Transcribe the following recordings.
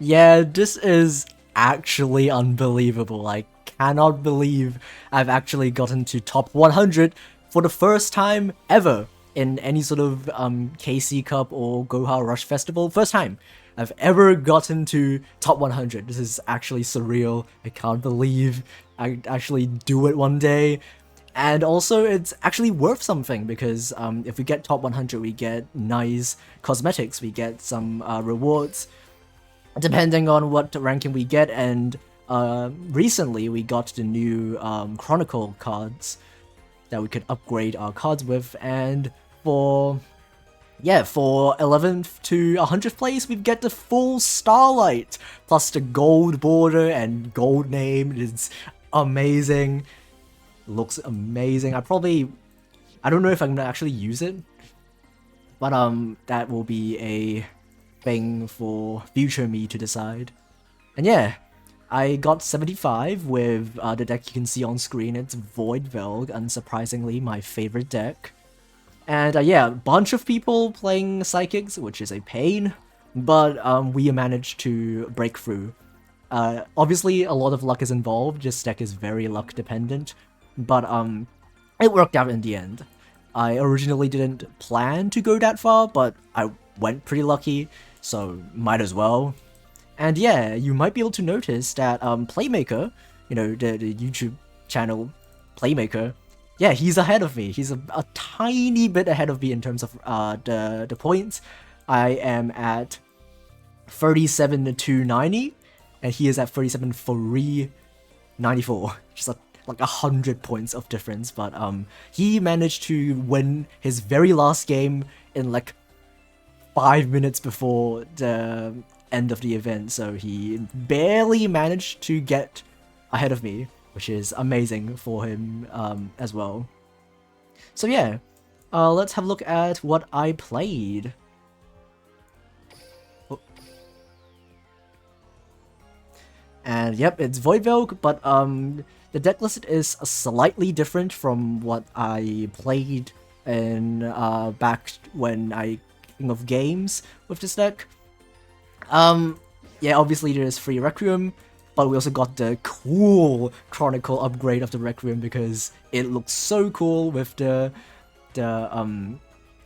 Yeah, this is actually unbelievable. I cannot believe I've actually gotten to top 100 for the first time ever in any sort of KC Cup or Goha Rush Festival. First time I've ever gotten to top 100. This is actually surreal. I can't believe I actually do it one day. And also, it's actually worth something because if we get top 100, we get nice cosmetics, we get some rewards depending on what ranking we get. And recently we got the new Chronicle cards that we could upgrade our cards with, and for 11th to 100th place we get the full Starlight plus the gold border and gold name. It's amazing, looks amazing. I don't know if I'm gonna actually use it, but that will be a thing for future me to decide. And yeah, I got 75 with the deck you can see on screen. It's voidvelg, unsurprisingly my favorite deck. And yeah, a bunch of people playing Psychics, which is a pain, but we managed to break through. Obviously, a lot of luck is involved. This deck is very luck dependent, but it worked out in the end. I originally didn't plan to go that far, but I went pretty lucky, so might as well. And yeah, you might be able to notice that Playmaker, the YouTube channel Playmaker, yeah, he's ahead of me. He's a tiny bit ahead of me in terms of the points. I am at 37,290, and he is at 37,394. Just like 100 points of difference. But he managed to win his very last game in like 5 minutes before the end of the event, so he barely managed to get ahead of me, which is amazing for him as well. So yeah, let's have a look at what I played. Oh. And yep, it's voidvelg, but the deck list is slightly different from what I played in back when I King of Games with this deck. Yeah, obviously there's free Requiem, but we also got the cool Chronicle upgrade of the Requiem because it looks so cool with the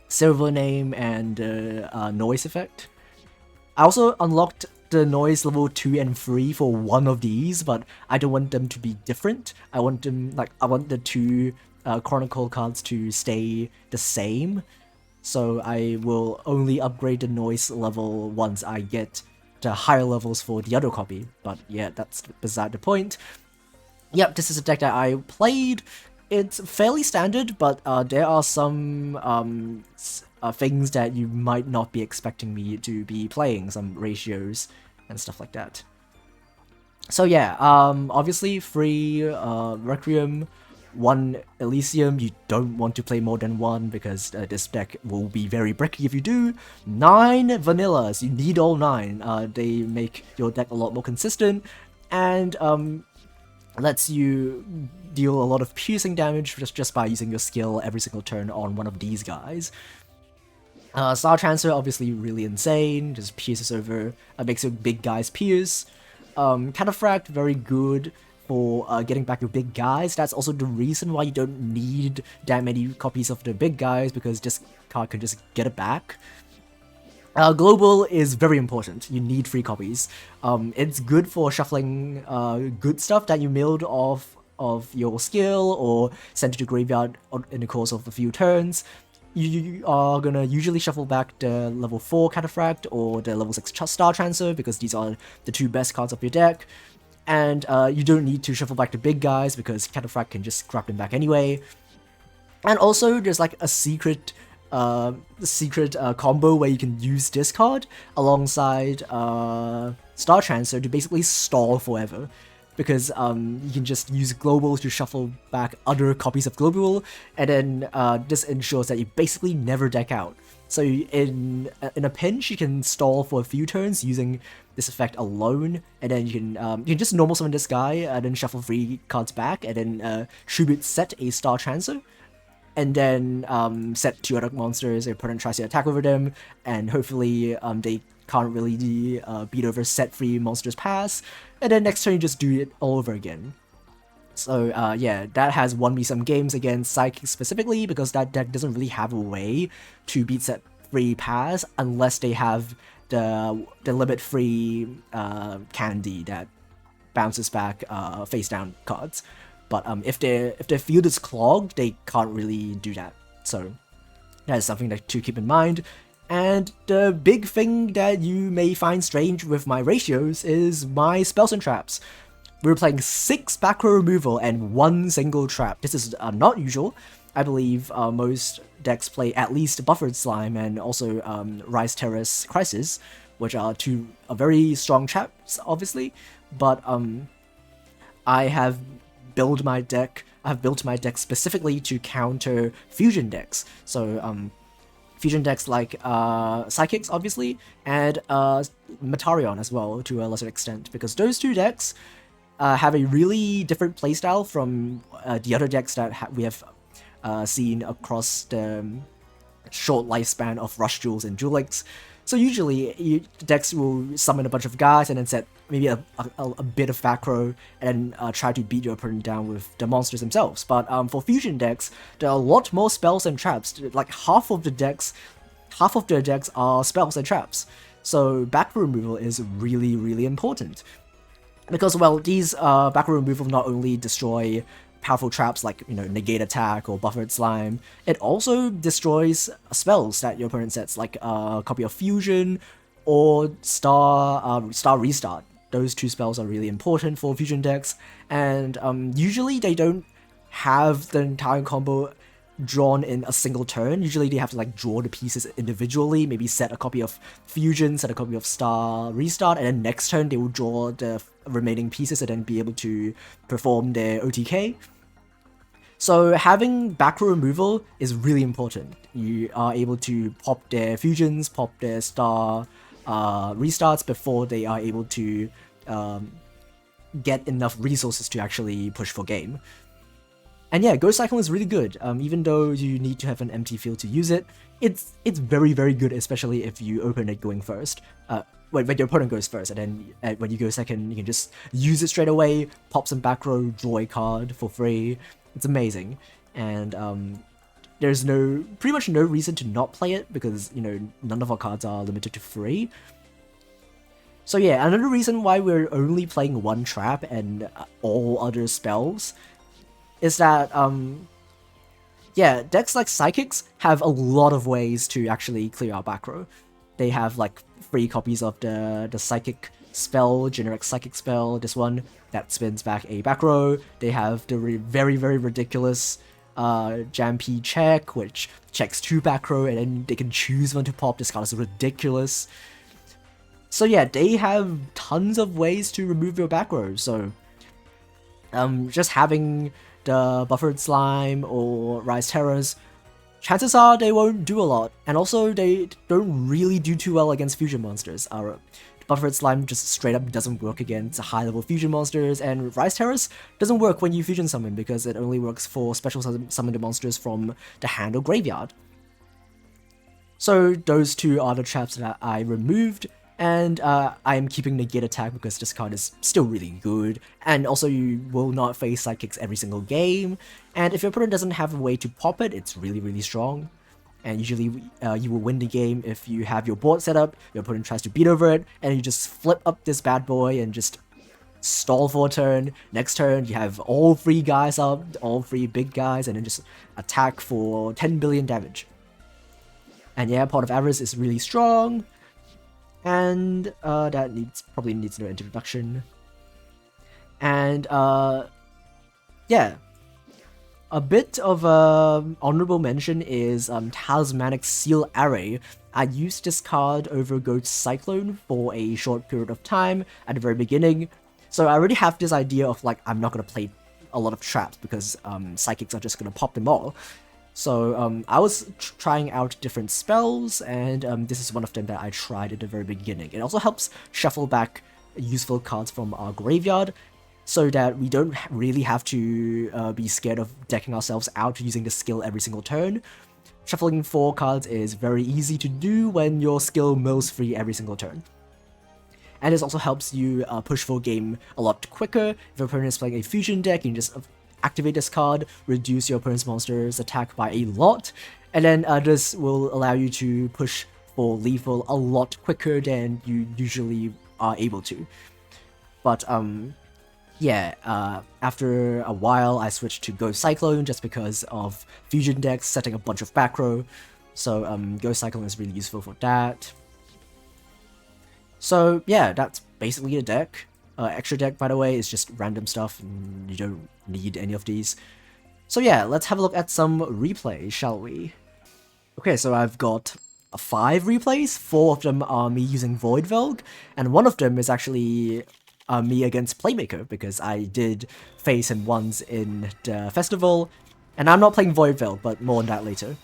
silver name and the noise effect. I also unlocked the noise level 2 and 3 for one of these, but I don't want them to be different. I want the two Chronicle cards to stay the same. So I will only upgrade the noise level once I get the higher levels for the other copy. But yeah, that's beside the point. Yep, this is a deck that I played. It's fairly standard, but there are some things that you might not be expecting me to be playing, some ratios and stuff like that. So yeah, obviously free Requiem, 1 Elysium. You don't want to play more than 1 because this deck will be very bricky if you do. 9 Vanillas, you need all 9. They make your deck a lot more consistent and lets you deal a lot of piercing damage just by using your skill every single turn on one of these guys. Star Transfer, obviously really insane, just pierces over, makes your big guys pierce. Cataphract, very good for getting back your big guys. That's also the reason why you don't need that many copies of the big guys, because this card can just get it back. Global is very important. You need 3 copies. It's good for shuffling good stuff that you milled off of your skill or sent to the graveyard in the course of a few turns. You are gonna usually shuffle back the level 4 Cataphract or the level 6 Star Transfer because these are the 2 best cards of your deck. And you don't need to shuffle back the big guys because Cataphract can just grab them back anyway. And also, there's like a secret combo where you can use this card alongside Star Transfer to basically stall forever. Because you can just use Global to shuffle back other copies of Global, and then this ensures that you basically never deck out. So in a pinch, you can stall for a few turns using this effect alone, and then you can just normal summon this guy, and then shuffle 3 cards back, and then tribute set a Star Transfer, and then set 2 other monsters. Your opponent tries to attack over them, and hopefully they can't really beat over set free monsters pass, and then next turn you just do it all over again. So yeah, that has won me some games against Psychic specifically, because that deck doesn't really have a way to beat set free pass unless they have the limit free candy that bounces back face down cards. But if their field is clogged, they can't really do that. So that is something to keep in mind. And the big thing that you may find strange with my ratios is my spells and traps. We're playing 6 back row removal and 1 single trap. This is not usual. I believe most decks play at least Buffered Slime and also Rise Terrace Crisis, which are 2 very strong traps, obviously. But I have built my deck specifically to counter fusion decks. So fusion decks like Psychics, obviously, and Metarion as well, to a lesser extent, because those 2 decks have a really different playstyle from the other decks that we have seen across the short lifespan of Rush Jewels and Duel Links. So usually, decks will summon a bunch of guys and then set maybe a bit of back row and then try to beat your opponent down with the monsters themselves. But for fusion decks, there are a lot more spells and traps. Like half of their decks are spells and traps. So back row removal is really, really important. Because, well, these back row removal not only destroy powerful traps like, Negate Attack or Buffered Slime, it also destroys spells that your opponent sets, like a copy of Fusion or Star Restart. Those 2 spells are really important for fusion decks, and usually they don't have the entire combo drawn in a single turn. Usually they have to draw the pieces individually, maybe set a copy of Fusion, set a copy of Star Restart, and then next turn they will draw the remaining pieces and then be able to perform their OTK. So having back row removal is really important. You are able to pop their fusions, pop their Star restarts before they are able to get enough resources to actually push for game. And yeah, Ghost Cyclone is really good. Even though you need to have an empty field to use it, it's very, very good, especially if you open it going first. When your opponent goes first, and then when you go second, you can just use it straight away, pop some back row, draw a card for free. It's amazing. And there's pretty much no reason to not play it, because, none of our cards are limited to free. So yeah, another reason why we're only playing 1 trap and all other spells is that, yeah, decks like Psychics have a lot of ways to actually clear our back row. They have, free copies of the Psychic spell, generic Psychic spell, this one, that spins back a back row. They have the very, very ridiculous Jampy check, which checks 2 back row, and then they can choose when to pop. This card is ridiculous. So yeah, they have tons of ways to remove your back row, so just having the Buffered Slime or Rise Terrors, chances are they won't do a lot, and also they don't really do too well against fusion monsters. Buffered Slime just straight up doesn't work against high-level fusion monsters, and Rise Terrors doesn't work when you fusion summon because it only works for special summoned monsters from the hand or graveyard. So those 2 are the traps that I removed, and I am keeping Negate Attack because this card is still really good, and also you will not face Psychics every single game, and if your opponent doesn't have a way to pop it, it's really, really strong. And usually you will win the game if you have your board set up, your opponent tries to beat over it, and you just flip up this bad boy and just stall for a turn. Next turn you have all 3 guys up, all 3 big guys, and then just attack for 10 billion damage. And yeah, Pot of Avarice is really strong, and that probably needs no introduction. And yeah. A bit of honorable mention is Talismanic Seal Array. I used this card over Ghost Cyclone for a short period of time at the very beginning, so I already have this idea of I'm not going to play a lot of traps because Psychics are just going to pop them all. So I was trying out different spells, and this is one of them that I tried at the very beginning. It also helps shuffle back useful cards from our graveyard, so that we don't really have to be scared of decking ourselves out using the skill every single turn. Shuffling 4 cards is very easy to do when your skill mills free every single turn. And this also helps you push for game a lot quicker. If your opponent is playing a fusion deck, you can just activate this card, reduce your opponent's monster's attack by a lot, and then this will allow you to push for lethal a lot quicker than you usually are able to. But yeah, after a while I switched to Ghost Cyclone just because of fusion decks setting a bunch of back row. So Ghost Cyclone is really useful for that. So yeah, that's basically the deck. Extra deck, by the way, is just random stuff, and you don't need any of these. So yeah, let's have a look at some replays, shall we? Okay, so I've got 5 replays. 4 of them are me using voidvelg, and 1 of them is actually me against playmaker, because I did face him once in the festival, and I'm not playing voidvelg, but more on that later.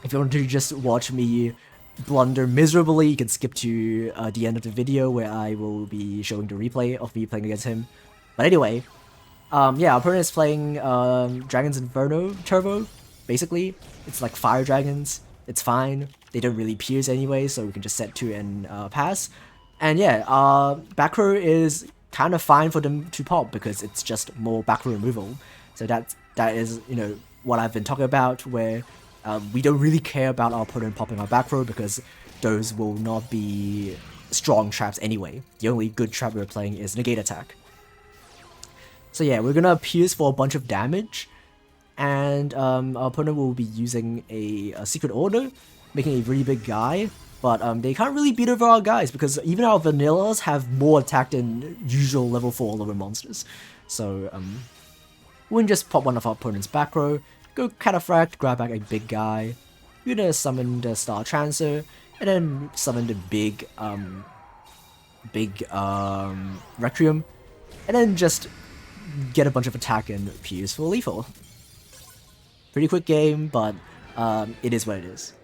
If you want to just watch me blunder miserably, you can skip to the end of the video where I will be showing the replay of me playing against him. But anyway, yeah, our opponent is playing Dragon's Inferno Turbo, basically. It's like fire dragons, it's fine, they don't really pierce anyway, so we can just set 2 and pass. And yeah, back row is kind of fine for them to pop because it's just more back row removal. So that is, you know, what I've been talking about, where we don't really care about our opponent popping our back row because those will not be strong traps anyway. The only good trap we're playing is negate attack. So yeah, we're gonna pierce for a bunch of damage, and our opponent will be using a secret order, making a really big guy, but they can't really beat over our guys because even our vanillas have more attack than usual level 4 lower monsters. So we can just pop one of our opponent's back row, go Cataphract, grab back a big guy, we're gonna summon the Star Transfer, and then summon the big Requiem, and then just get a bunch of attack and pierce for lethal. Pretty quick game, but it is what it is.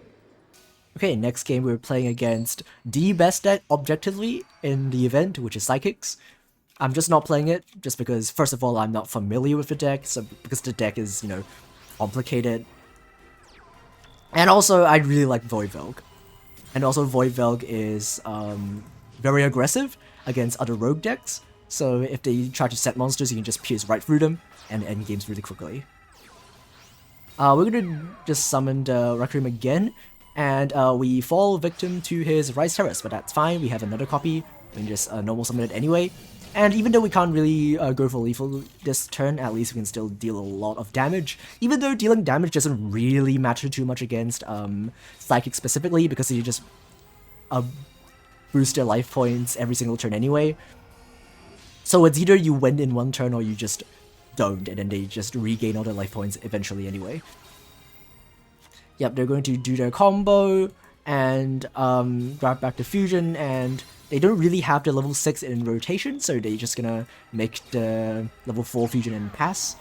Okay, next game we're playing against the best deck objectively in the event, which is Psychics. I'm just not playing it, just because, first of all, I'm not familiar with the deck, so because the deck is, you know, complicated. And also, I really like voidvelg. And also, voidvelg is very aggressive against other rogue decks, so if they try to set monsters, you can just pierce right through them and end games really quickly. We're gonna just summon the Requiem again, and we fall victim to his Rise Terrace, but that's fine, we have another copy, we can just normal summon it anyway. And even though we can't really go for lethal this turn, at least we can still deal a lot of damage. Even though dealing damage doesn't really matter too much against Psychic specifically, because you just boost their life points every single turn anyway. So it's either you win in one turn or you just don't, and then they just regain all their life points eventually anyway. Yep, they're going to do their combo and grab back the fusion, and they don't really have the level 6 in rotation, so they're just gonna make the level 4 fusion and pass.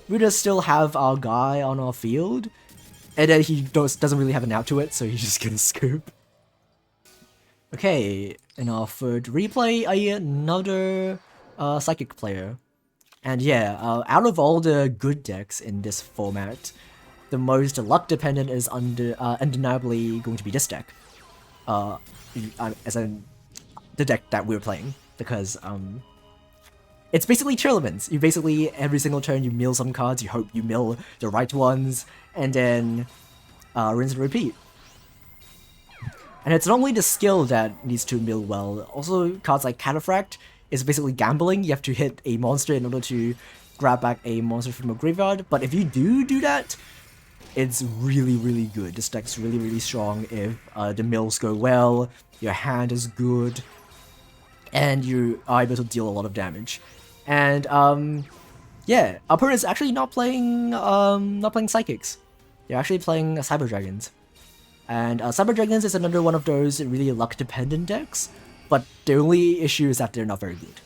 We just still have our guy on our field, and then he doesn't really have an out to it, so he's just gonna scoop. Okay, in our third replay, another Psychic player. And yeah, out of all the good decks in this format, the most luck dependent is undeniably going to be this deck. As in the deck that we're playing, because it's basically Cheerlements. You basically, every single turn you mill some cards, you hope you mill the right ones, and then rinse and repeat. And it's not only the skill that needs to mill well, also cards like Cataphract is basically gambling. You have to hit a monster in order to grab back a monster from a graveyard, but if you do that, it's really, really good. This deck's really, really strong if the mills go well, your hand is good, and you are able to deal a lot of damage. And yeah, our opponent's actually not playing Psychics. They're actually playing Cyber Dragons. And Cyber Dragons is another one of those really luck-dependent decks, but the only issue is that they're not very good.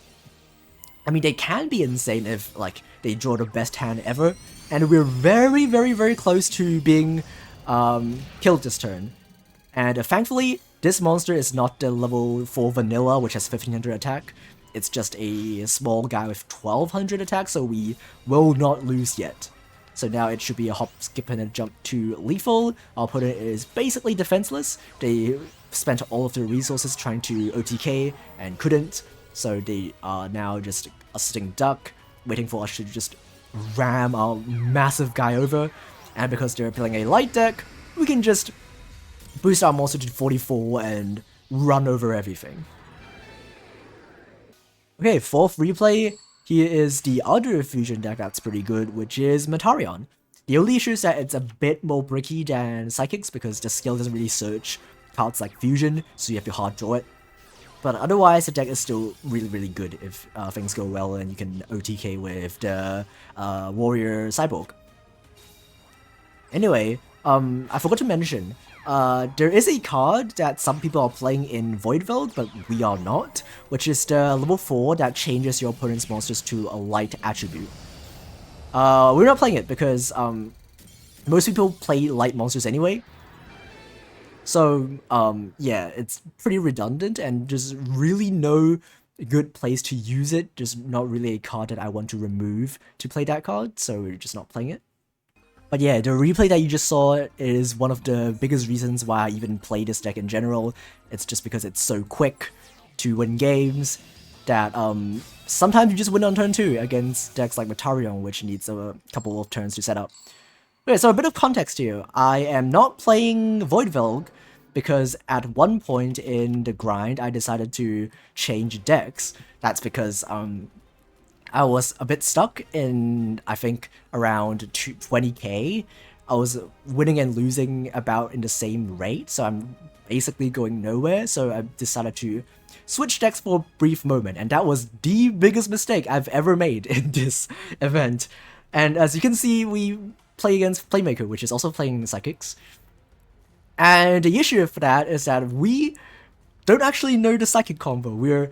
I mean, they can be insane if, like, they draw the best hand ever, and we're very, very, very close to being killed this turn. And thankfully, this monster is not the level 4 vanilla, which has 1500 attack. It's just a small guy with 1200 attack, so we will not lose yet. So now it should be a hop, skip, and a jump to lethal. Our opponent is basically defenseless. They spent all of their resources trying to OTK and couldn't. So they are now just a sitting duck, waiting for us to just ram our massive guy over. And because they're playing a light deck, we can just boost our monster to 44 and run over everything. Okay, fourth replay. Here is the other fusion deck that's pretty good, which is Metarion. The only issue is that it's a bit more bricky than Psychics because the skill doesn't really search cards like Fusion, so you have to hard draw it. But otherwise, the deck is still really good if things go well and you can OTK with the Warrior Cyborg. Anyway, I forgot to mention, there is a card that some people are playing in voidvelg, but we are not, which is the level 4 that changes your opponent's monsters to a light attribute. We're not playing it because most people play light monsters anyway. So, yeah, it's pretty redundant and just really no good place to use it, just not really a card that I want to remove to play that card, so we're just not playing it. But yeah, the replay that you just saw is one of the biggest reasons why I even play this deck in general. It's just because it's so quick to win games that sometimes you just win on turn 2 against decks like Metarion, which needs a couple of turns to set up. Okay, so a bit of context here. I am not playing voidvelg because at one point in the grind I decided to change decks. That's because I was a bit stuck in, I think, around 20k. I was winning and losing about in the same rate, so I'm basically going nowhere, so I decided to switch decks for a brief moment, and that was the biggest mistake I've ever made in this event. And as you can see, we play against Playmaker, which is also playing Psychics. And the issue for that is that we don't actually know the Psychic combo. We're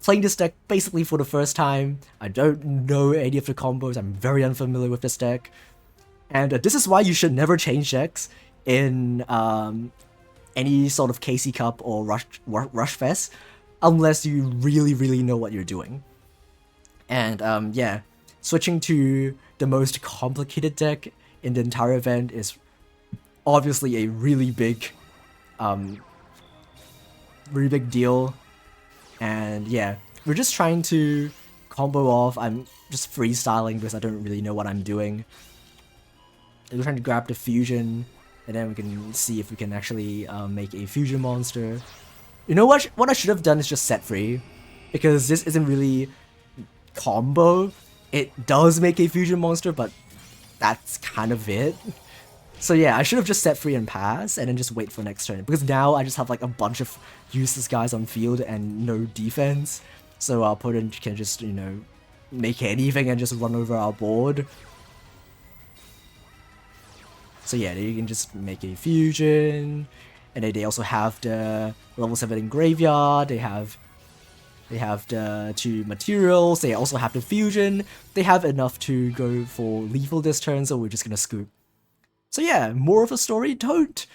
playing this deck basically for the first time. I don't know any of the combos. I'm very unfamiliar with this deck. And this is why you should never change decks in any sort of KC Cup or Rush Fest unless you really know what you're doing. And yeah, switching to the most complicated deck in the entire event is obviously a really big deal. And yeah, we're just trying to combo off. I'm just freestyling because I don't really know what I'm doing. We're trying to grab the fusion, and then we can see if we can actually make a fusion monster. You know what? What I should have done is just set free, because this isn't really combo. It does make a fusion monster, but that's kind of it. So yeah, I should have just set free and pass, and then just wait for next turn. Because now I just have like a bunch of useless guys on field and no defense. So our opponent can just, you know, make anything and just run over our board. So yeah, you can just make a fusion. And then they also have the level 7 in graveyard. They have the 2 materials. They also have the fusion. They have enough to go for lethal this turn, so we're just gonna scoop. So yeah, more of a story, don't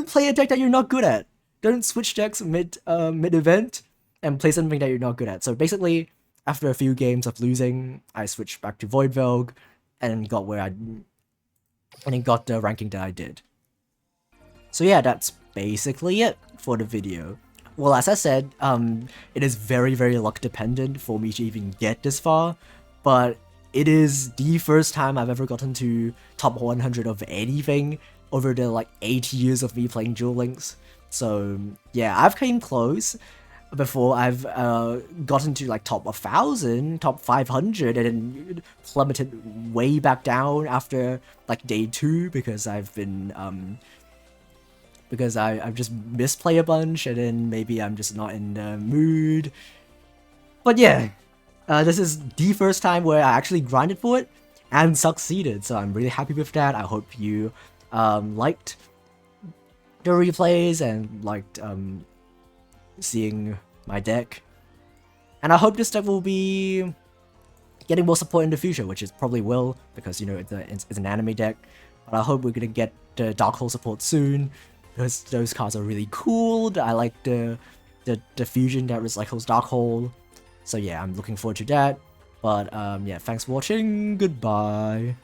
play a deck that you're not good at. Don't switch decks mid-event and play something that you're not good at. So basically, after a few games of losing, I switched back to voidvelg and got the ranking that I did. So yeah, that's basically it for the video. Well, as I said, it is very luck dependent for me to even get this far, but it is the first time I've ever gotten to top 100 of anything over the like 8 years of me playing Duel Links. So yeah, I've came close before. I've gotten to like top 1000, top 500, and then plummeted way back down after like day 2 because I've been I've just misplay a bunch, and then maybe I'm just not in the mood. But yeah, this is the first time where I actually grinded for it and succeeded, so I'm really happy with that. I hope you liked the replays and liked seeing my deck. And I hope this deck will be getting more support in the future, which it probably will, because, you know, it's an anime deck. But I hope we're gonna get the Dark Hole support soon, because those cards are really cool. I like the fusion that recycles Dark Hole. So yeah, I'm looking forward to that. But yeah, thanks for watching. Goodbye.